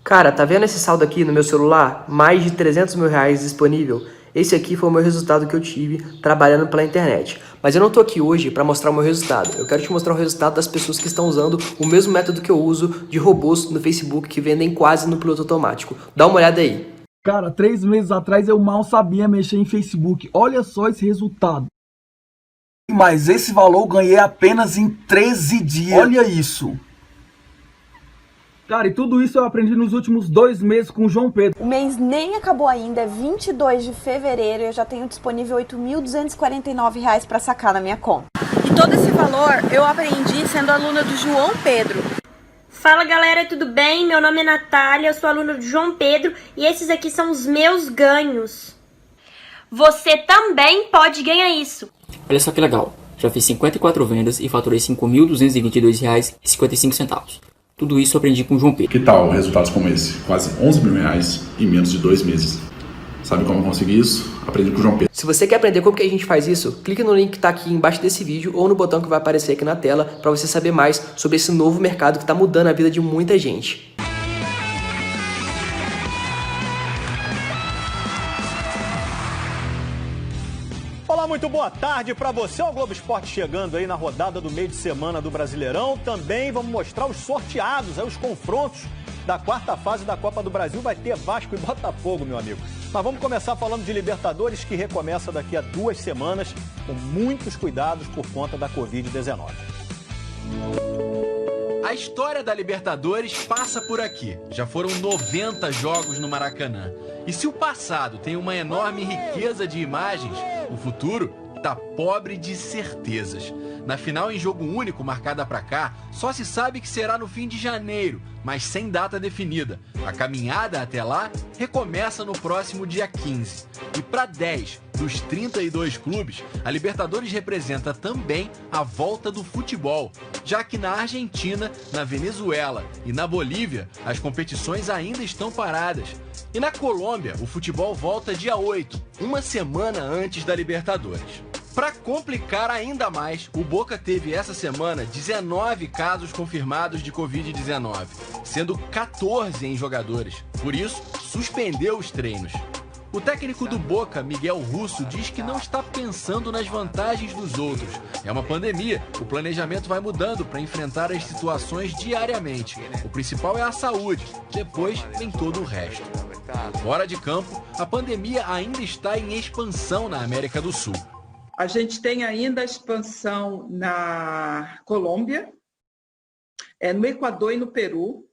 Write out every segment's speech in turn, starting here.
Cara, tá vendo esse saldo aqui no meu celular? Mais de 300 mil reais disponível. Esse aqui foi o meu resultado que eu tive trabalhando pela internet. Mas eu não tô aqui hoje para mostrar o meu resultado. Eu quero te mostrar o resultado das pessoas que estão usando o mesmo método que eu uso de robôs no Facebook que vendem quase no piloto automático. Dá uma olhada aí. Cara, 3 meses atrás eu mal sabia mexer em Facebook. Olha só esse resultado. Mas esse valor eu ganhei apenas em 13 dias. Olha isso. Cara, e tudo isso eu aprendi nos últimos 2 meses com o João Pedro. O mês nem acabou ainda, é 22 de fevereiro e eu já tenho disponível R$ 8.249 para sacar na minha conta. E todo esse valor eu aprendi sendo aluna do João Pedro. Fala galera, tudo bem? Meu nome é Natália, eu sou aluna do João Pedro e esses aqui são os meus ganhos. Você também pode ganhar isso. Olha só que legal, já fiz 54 vendas e faturei R$ 5.222,55. Tudo isso eu aprendi com o João Pedro. Que tal resultados como esse? Quase 11 mil reais em menos de 2 meses. Sabe como eu consegui isso? Aprendi com o João Pedro. Se você quer aprender como que a gente faz isso, clique no link que está aqui embaixo desse vídeo ou no botão que vai aparecer aqui na tela para você saber mais sobre esse novo mercado que está mudando a vida de muita gente. Olá, muito boa tarde para você. O Globo Esporte chegando aí na rodada do meio de semana do Brasileirão. Também vamos mostrar os sorteados, os confrontos da quarta fase da Copa do Brasil. Vai ter Vasco e Botafogo, meu amigo. Mas vamos começar falando de Libertadores, que recomeça daqui a 2 semanas, com muitos cuidados por conta da Covid-19. A história da Libertadores passa por aqui. Já foram 90 jogos no Maracanã. E se o passado tem uma enorme riqueza de imagens, o futuro tá pobre de certezas. Na final em jogo único marcada para cá, só se sabe que será no fim de janeiro, mas sem data definida. A caminhada até lá recomeça no próximo dia 15. E para 10 dos 32 clubes, a Libertadores representa também a volta do futebol, já que na Argentina, na Venezuela e na Bolívia, as competições ainda estão paradas. E na Colômbia, o futebol volta dia 8, uma semana antes da Libertadores. Para complicar ainda mais, o Boca teve essa semana 19 casos confirmados de Covid-19, sendo 14 em jogadores. Por isso, suspendeu os treinos. O técnico do Boca, Miguel Russo, diz que não está pensando nas vantagens dos outros. É uma pandemia, o planejamento vai mudando para enfrentar as situações diariamente. O principal é a saúde, depois vem todo o resto. Fora de campo, a pandemia ainda está em expansão na América do Sul. A gente tem ainda a expansão na Colômbia, no Equador e no Peru,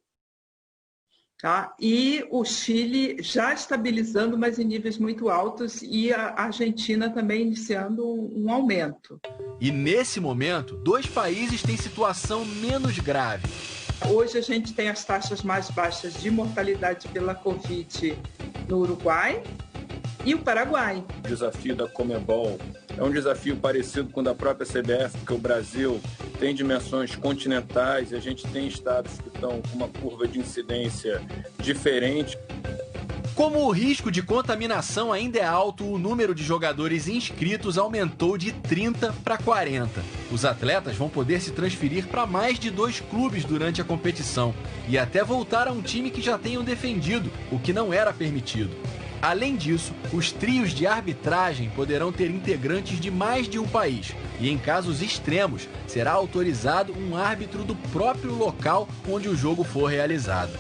tá? E o Chile já estabilizando, mas em níveis muito altos, e a Argentina também iniciando um aumento. E nesse momento, 2 países têm situação menos grave. Hoje a gente tem as taxas mais baixas de mortalidade pela Covid no Uruguai e o Paraguai. O desafio da Conmebol é um desafio parecido com o da própria CBF, porque o Brasil tem dimensões continentais e a gente tem estados que estão com uma curva de incidência diferente. Como o risco de contaminação ainda é alto, o número de jogadores inscritos aumentou de 30 para 40. Os atletas vão poder se transferir para mais de 2 clubes durante a competição e até voltar a um time que já tenham defendido, o que não era permitido. Além disso, os trios de arbitragem poderão ter integrantes de mais de um país e, em casos extremos, será autorizado um árbitro do próprio local onde o jogo for realizado.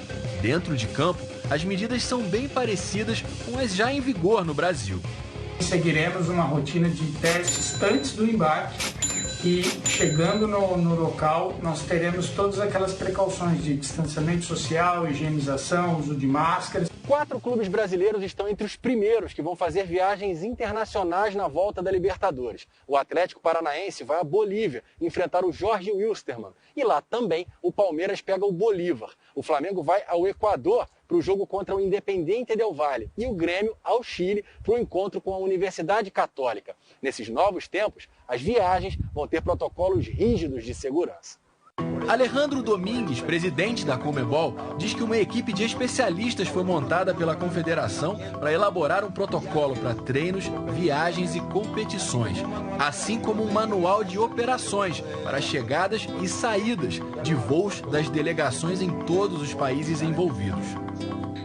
Dentro de campo, as medidas são bem parecidas com as já em vigor no Brasil. Seguiremos uma rotina de testes antes do embarque e, chegando no local, nós teremos todas aquelas precauções de distanciamento social, higienização, uso de máscaras. 4 clubes brasileiros estão entre os primeiros que vão fazer viagens internacionais na volta da Libertadores. O Atlético Paranaense vai à Bolívia enfrentar o Jorge Wilstermann. E lá também o Palmeiras pega o Bolívar. O Flamengo vai ao Equador para o jogo contra o Independiente del Valle. E o Grêmio ao Chile para o encontro com a Universidade Católica. Nesses novos tempos, as viagens vão ter protocolos rígidos de segurança. Alejandro Domingues, presidente da Conmebol, diz que uma equipe de especialistas foi montada pela confederação para elaborar um protocolo para treinos, viagens e competições, assim como um manual de operações para chegadas e saídas de voos das delegações em todos os países envolvidos.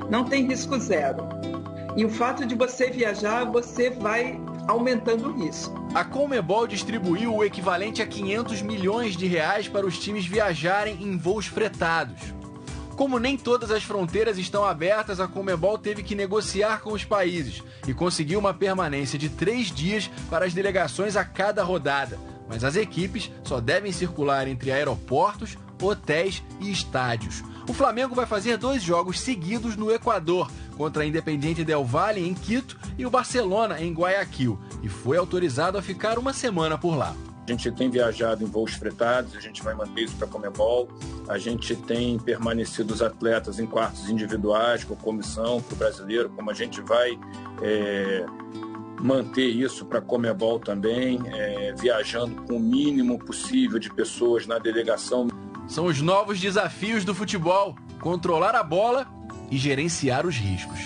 Não tem risco zero. E o fato de você viajar, você vai aumentando o risco. A Conmebol distribuiu o equivalente a 500 milhões de reais para os times viajarem em voos fretados. Como nem todas as fronteiras estão abertas, a Conmebol teve que negociar com os países e conseguiu uma permanência de 3 dias para as delegações a cada rodada. Mas as equipes só devem circular entre aeroportos, hotéis e estádios. O Flamengo vai fazer 2 jogos seguidos no Equador, contra a Independiente del Valle em Quito e o Barcelona em Guayaquil, e foi autorizado a ficar 1 semana por lá. A gente tem viajado em voos fretados, a gente vai manter isso para a Conmebol. A gente tem permanecido os atletas em quartos individuais, com comissão para o brasileiro, como a gente vai manter isso para a Conmebol também, viajando com o mínimo possível de pessoas na delegação. São os novos desafios do futebol: controlar a bola e gerenciar os riscos.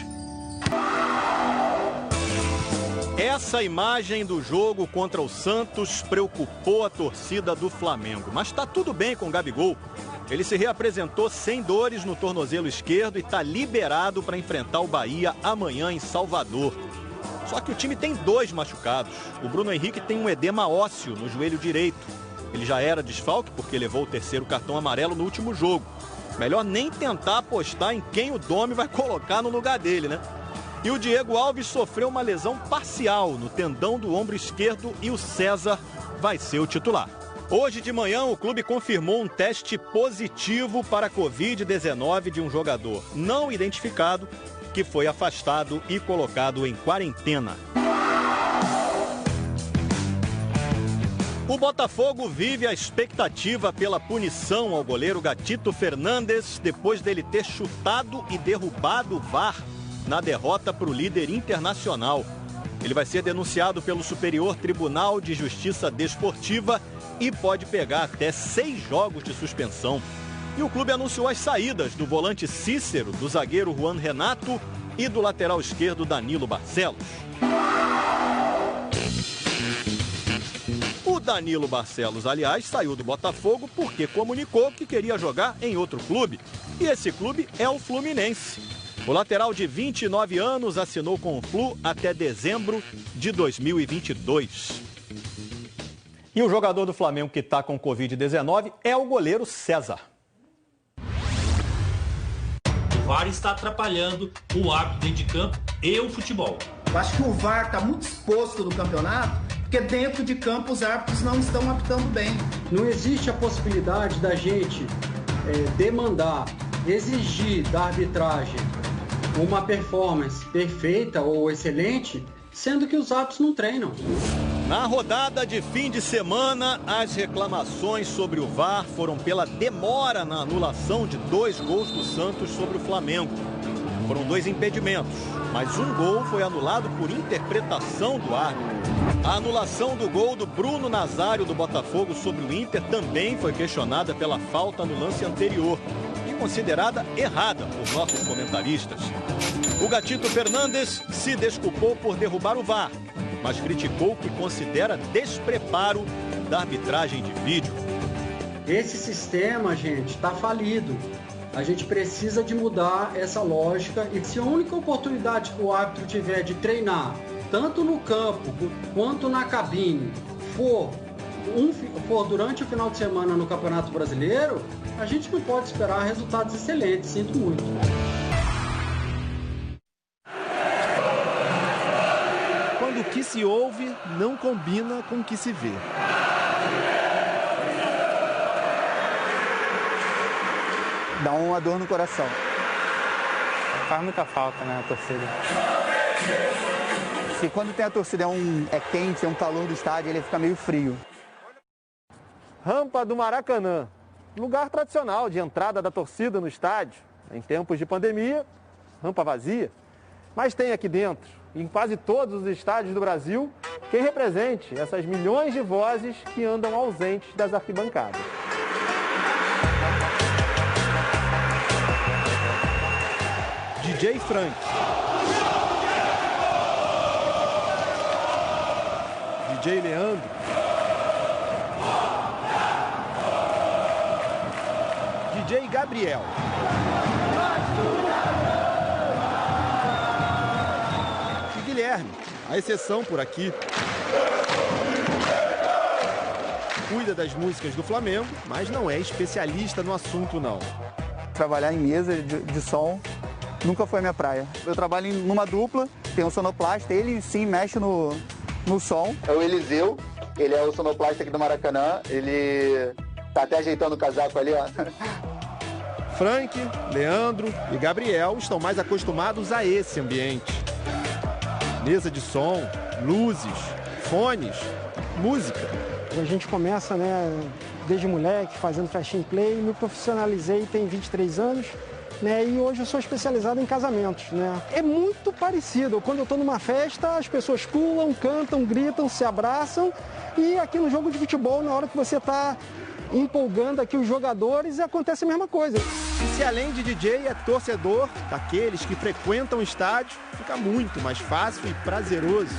Essa imagem do jogo contra o Santos preocupou a torcida do Flamengo. Mas está tudo bem com o Gabigol. Ele se reapresentou sem dores no tornozelo esquerdo e está liberado para enfrentar o Bahia amanhã em Salvador. Só que o time tem 2 machucados. O Bruno Henrique tem um edema ósseo no joelho direito. Ele já era desfalque porque levou o 3º cartão amarelo no último jogo. Melhor nem tentar apostar em quem o Domi vai colocar no lugar dele, né? E o Diego Alves sofreu uma lesão parcial no tendão do ombro esquerdo e o César vai ser o titular. Hoje de manhã, o clube confirmou um teste positivo para a Covid-19 de um jogador não identificado que foi afastado e colocado em quarentena. O Botafogo vive a expectativa pela punição ao goleiro Gatito Fernandes depois dele ter chutado e derrubado o VAR na derrota para o líder Internacional. Ele vai ser denunciado pelo Superior Tribunal de Justiça Desportiva e pode pegar até 6 jogos de suspensão. E o clube anunciou as saídas do volante Cícero, do zagueiro Juan Renato e do lateral esquerdo Danilo Barcelos. O Danilo Barcelos, aliás, saiu do Botafogo porque comunicou que queria jogar em outro clube. E esse clube é o Fluminense. O lateral de 29 anos assinou com o Flu até dezembro de 2022. E o jogador do Flamengo que está com Covid-19 é o goleiro César. O VAR está atrapalhando o árbitro dentro de campo e o futebol. Eu acho que o VAR está muito exposto no campeonato, porque dentro de campo os árbitros não estão apitando bem. Não existe a possibilidade da gente demandar, exigir da arbitragem uma performance perfeita ou excelente, sendo que os árbitros não treinam. Na rodada de fim de semana, as reclamações sobre o VAR foram pela demora na anulação de 2 gols do Santos sobre o Flamengo. Foram 2 impedimentos, mas um gol foi anulado por interpretação do árbitro. A anulação do gol do Bruno Nazário do Botafogo sobre o Inter também foi questionada pela falta no lance anterior e considerada errada por nossos comentaristas. O Gatito Fernandes se desculpou por derrubar o VAR, mas criticou o que considera despreparo da arbitragem de vídeo. Esse sistema, gente, está falido. A gente precisa de mudar essa lógica e se a única oportunidade que o árbitro tiver de treinar, tanto no campo quanto na cabine, for durante o final de semana no Campeonato Brasileiro, a gente não pode esperar resultados excelentes, sinto muito. Quando o que se ouve não combina com o que se vê. Dá uma dor no coração. Faz muita falta, né, a torcida. E quando tem a torcida é quente, é um calor do estádio, ele fica meio frio. Rampa do Maracanã, lugar tradicional de entrada da torcida no estádio. Em tempos de pandemia, rampa vazia. Mas tem aqui dentro, em quase todos os estádios do Brasil, quem represente essas milhões de vozes que andam ausentes das arquibancadas. DJ Frank. DJ Leandro. DJ Gabriel. E Guilherme, a exceção por aqui. Cuida das músicas do Flamengo, mas não é especialista no assunto, não. Trabalhar em mesa de som nunca foi a minha praia. Eu trabalho numa dupla, tem um sonoplasta, ele sim mexe no som. É o Eliseu, ele é o sonoplasta aqui do Maracanã, ele tá até ajeitando o casaco ali, ó. Frank, Leandro e Gabriel estão mais acostumados a esse ambiente. Mesa de som, luzes, fones, música. A gente começa, né, desde moleque, fazendo festinha play, me profissionalizei, tem 23 anos, né, e hoje eu sou especializado em casamentos, né. É muito parecido, quando eu estou numa festa, as pessoas pulam, cantam, gritam, se abraçam, e aqui no jogo de futebol, na hora que você está empolgando aqui os jogadores, acontece a mesma coisa. E se além de DJ é torcedor, daqueles que frequentam o estádio, fica muito mais fácil e prazeroso.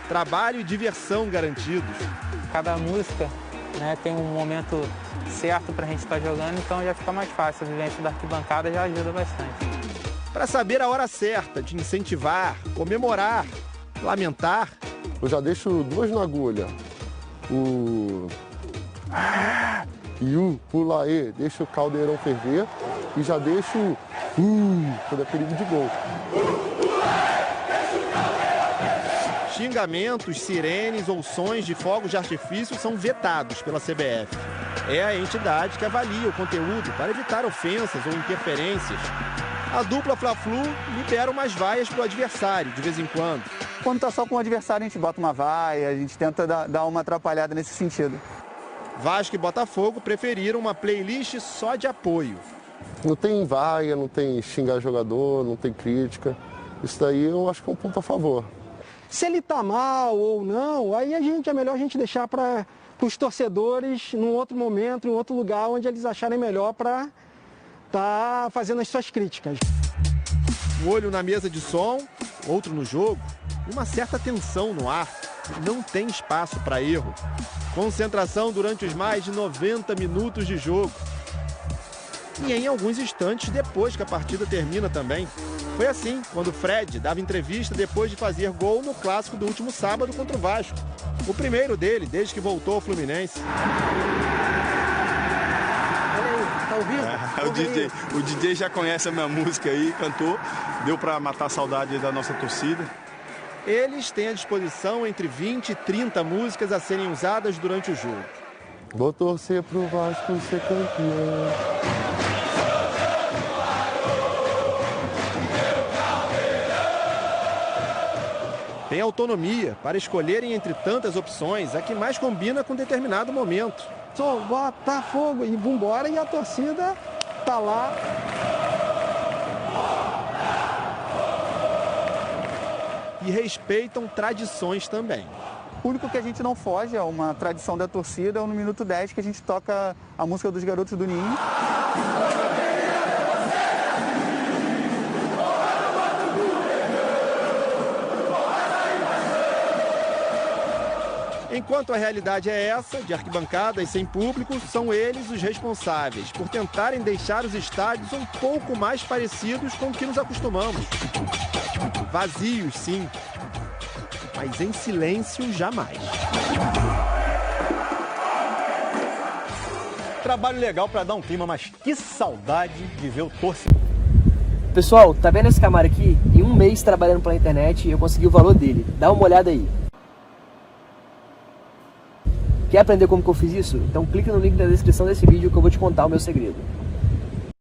Trabalho e diversão garantidos. Cada música, né, tem um momento certo para a gente estar jogando, então já fica mais fácil. A vivência da arquibancada já ajuda bastante. Para saber a hora certa de incentivar, comemorar, lamentar. Eu já deixo duas na agulha. E pula aí, deixa o caldeirão ferver e já deixo quando é perigo de gol. Xingamentos, sirenes ou sons de fogos de artifício são vetados pela CBF. É a entidade que avalia o conteúdo para evitar ofensas ou interferências. A dupla Fla-Flu libera umas vaias para o adversário, de vez em quando. Quando tá só com o adversário, a gente bota uma vaia, a gente tenta dar uma atrapalhada nesse sentido. Vasco e Botafogo preferiram uma playlist só de apoio. Não tem vaia, não tem xingar jogador, não tem crítica. Isso daí eu acho que é um ponto a favor. Se ele tá mal ou não, aí é melhor a gente deixar para os torcedores num outro momento, em outro lugar, onde eles acharem melhor para tá fazendo as suas críticas. Um olho na mesa de som, outro no jogo, uma certa tensão no ar. Não tem espaço para erro. Concentração durante os mais de 90 minutos de jogo. E em alguns instantes depois que a partida termina também. Foi assim quando Fred dava entrevista depois de fazer gol no clássico do último sábado contra o Vasco. O primeiro dele desde que voltou ao Fluminense. Tá ouvindo? O DJ já conhece a minha música aí, cantou. Deu para matar a saudade da nossa torcida. Eles têm à disposição entre 20 e 30 músicas a serem usadas durante o jogo. Vou torcer pro Vasco ser campeão. Tem autonomia para escolherem entre tantas opções a que mais combina com determinado momento. Só Botafogo e vambora, e a torcida tá lá. E respeitam tradições também. O único que a gente não foge é uma tradição da torcida, é no minuto 10 que a gente toca a música dos Garotos do Ninho. Enquanto a realidade é essa, de arquibancadas sem público, são eles os responsáveis por tentarem deixar os estádios um pouco mais parecidos com o que nos acostumamos. Vazios, sim, mas em silêncio jamais. Trabalho legal para dar um clima, mas que saudade de ver o torcedor. Pessoal, tá vendo esse Camaro aqui? Em um mês trabalhando pela internet eu consegui o valor dele. Dá uma olhada aí. Quer aprender como que eu fiz isso? Então clica no link na descrição desse vídeo que eu vou te contar o meu segredo.